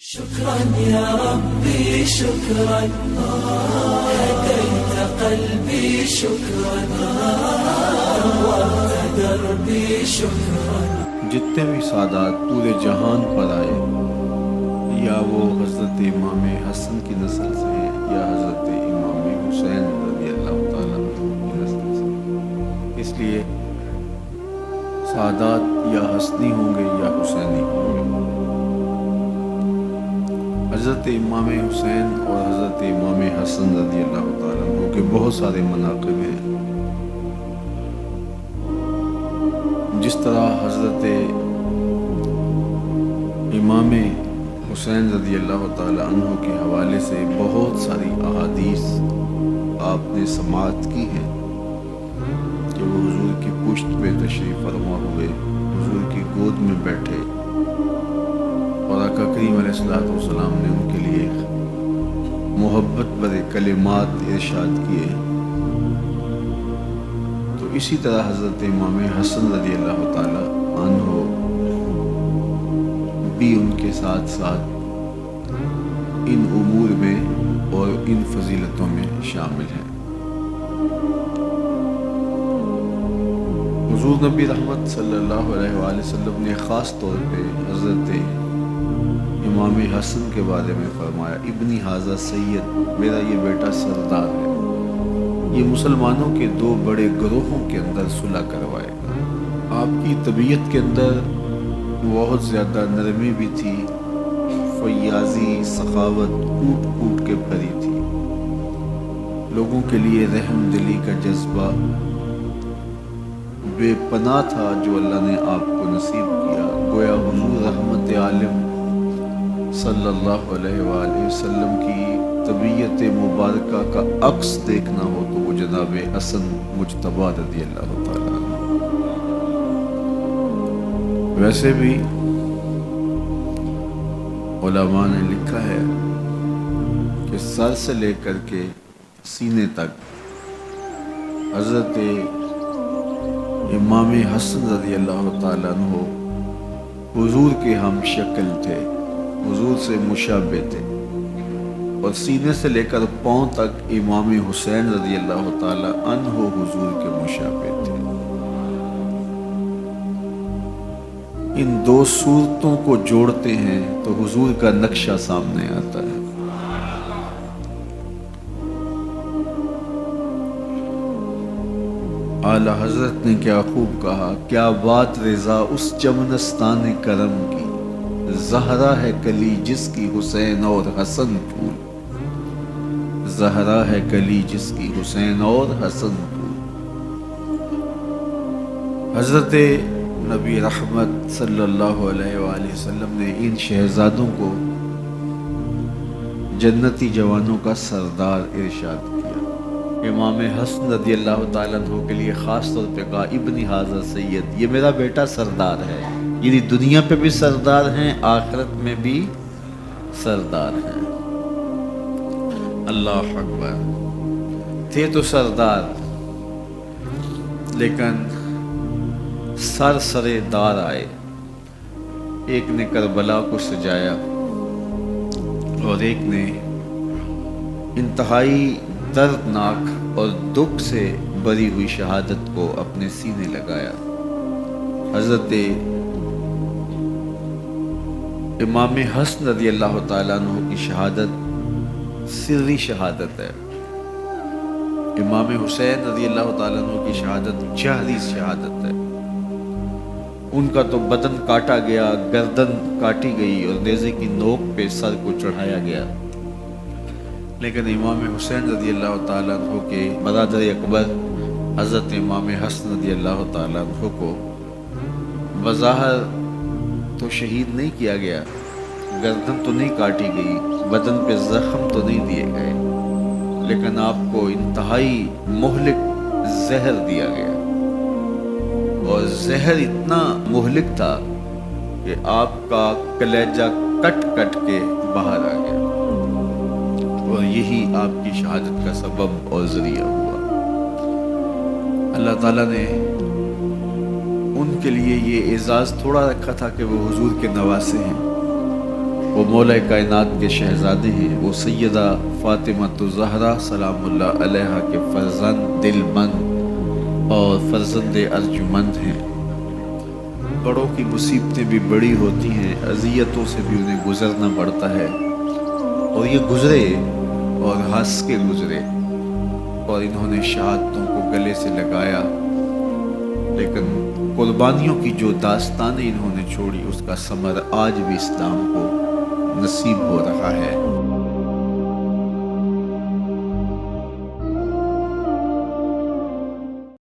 شكرا يا ربي شكرا هديت قلبي شكرا نورت دربي شكرا. جتنے بھی سادات پورے جہان پر آئے، یا وہ حضرت امام حسن کی نسل سے ہیں یا حضرت امام حسین رضی اللہ تعالیٰ عنہ کی نسل سے، اس لیے سادات یا حسنی ہوں گے یا حسینی ہوں گے۔ حضرت امام حسین اور حضرت امام حسن رضی اللہ تعالیٰ عنہ کے بہت سارے مناقب ہیں۔ جس طرح حضرت امام حسین رضی اللہ تعالیٰ عنہ کے حوالے سے بہت ساری احادیث آپ نے سماعت کی ہیں کہ وہ حضور کی پشت پہ تشریف فرما ہوئے، حضور کی گود میں بیٹھے اور آقا کریم علیہ الصلوۃ والسلام نے ان کے لیے محبت بھرے کلمات ارشاد کیے۔ تو اسی طرح حضرت امام حسن رضی اللہ تعالیٰ عنہ بھی ان کے ساتھ ساتھ ان امور میں اور ان فضیلتوں میں شامل ہیں۔ حضور نبی رحمت صلی اللہ علیہ وآلہ وسلم نے خاص طور پہ حضرت امام حسن کے بارے میں فرمایا، ابنی ھذا سید، میرا یہ بیٹا سردار ہے، یہ مسلمانوں کے دو بڑے گروہوں کے اندر صلح کروائے گا۔ آپ کی طبیعت کے اندر بہت زیادہ نرمی بھی تھی، فیاضی، سخاوت کوٹ کوٹ کے بھری تھی، لوگوں کے لیے رحم دلی کا جذبہ بے پناہ تھا جو اللہ نے آپ کو نصیب کیا۔ گویا حضور رحمت عالم صلی اللہ علیہ وآلہ وسلم کی طبیعت مبارکہ کا عکس دیکھنا ہو تو وہ جناب حسن مجتبی رضی اللہ تعالیٰ عنہ۔ ویسے بھی علماء نے لکھا ہے کہ سر سے لے کر کے سینے تک حضرت امام حسن رضی اللہ تعالیٰ عنہ حضور کے ہم شکل تھے، حضور سے مشابہ تھے، اور سینے سے لے کر پاؤں تک امام حسین رضی اللہ تعالیٰ عنہ حضور کے مشابہ تھے۔ ان دو صورتوں کو جوڑتے ہیں تو حضور کا نقشہ سامنے آتا ہے۔ اعلی حضرت نے کیا خوب کہا، کیا بات رضا اس چمنستان کرم کی، زہرا ہے کلی جس کی حسین اور حسن پھول، زہرا ہے کلی جس کی حسین اور حسن پھول۔ حضرت نبی رحمت صلی اللہ علیہ وآلہ وسلم نے ان شہزادوں کو جنتی جوانوں کا سردار ارشاد کیا۔ امام حسن رضی اللہ تعالیٰ عنہ کے لیے خاص طور پہ کہا، ابنی ھذا سید، یہ میرا بیٹا سردار ہے، یعنی دنیا پہ بھی سردار ہیں، آخرت میں بھی سردار ہیں۔ اللہ اکبر، تھے تو سردار لیکن سر سرے دار آئے۔ ایک نے کربلا کو سجایا اور ایک نے انتہائی دردناک اور دکھ سے بری ہوئی شہادت کو اپنے سینے لگایا۔ حضرت امام حسن رضی اللہ تعالیٰ عنہ کی شہادت سری شہادت ہے، امام حسین رضی اللہ تعالیٰ عنہ کی شہادت جہری شہادت ہے۔ ان کا تو بدن کاٹا گیا، گردن کاٹی گئی اور نیزے کی نوک پہ سر کو چڑھایا گیا، لیکن امام حسین رضی اللہ تعالیٰ عنہ کے برادر اکبر حضرت امام حسن رضی اللہ تعالیٰ عنہ کو بظاہر تو شہید نہیں کیا گیا، گردن تو نہیں کاٹی گئی، بدن پہ زخم تو نہیں دیے گئے، لیکن آپ کو انتہائی مہلک زہر دیا گیا، اور زہر اتنا مہلک تھا کہ آپ کا کلیجہ کٹ کٹ کے باہر آ گیا، اور یہی آپ کی شہادت کا سبب اور ذریعہ ہوا۔ اللہ تعالیٰ نے ان کے لیے یہ اعزاز تھوڑا رکھا تھا کہ وہ حضور کے نواسے ہیں، وہ مولا کائنات کے شہزادے ہیں، وہ سیدہ فاطمہ الزہرا سلام اللہ علیہا کے فرزند دل مند اور فرزند ارجمند ہیں۔ بڑوں کی مصیبتیں بھی بڑی ہوتی ہیں، اذیتوں سے بھی انہیں گزرنا پڑتا ہے، اور یہ گزرے اور ہنس کے گزرے، اور انہوں نے شہادتوں کو گلے سے لگایا، لیکن قربانیوں کی جو داستانیں انہوں نے چھوڑی اس کا ثمر آج بھی اسلام کو نصیب ہو رہا ہے۔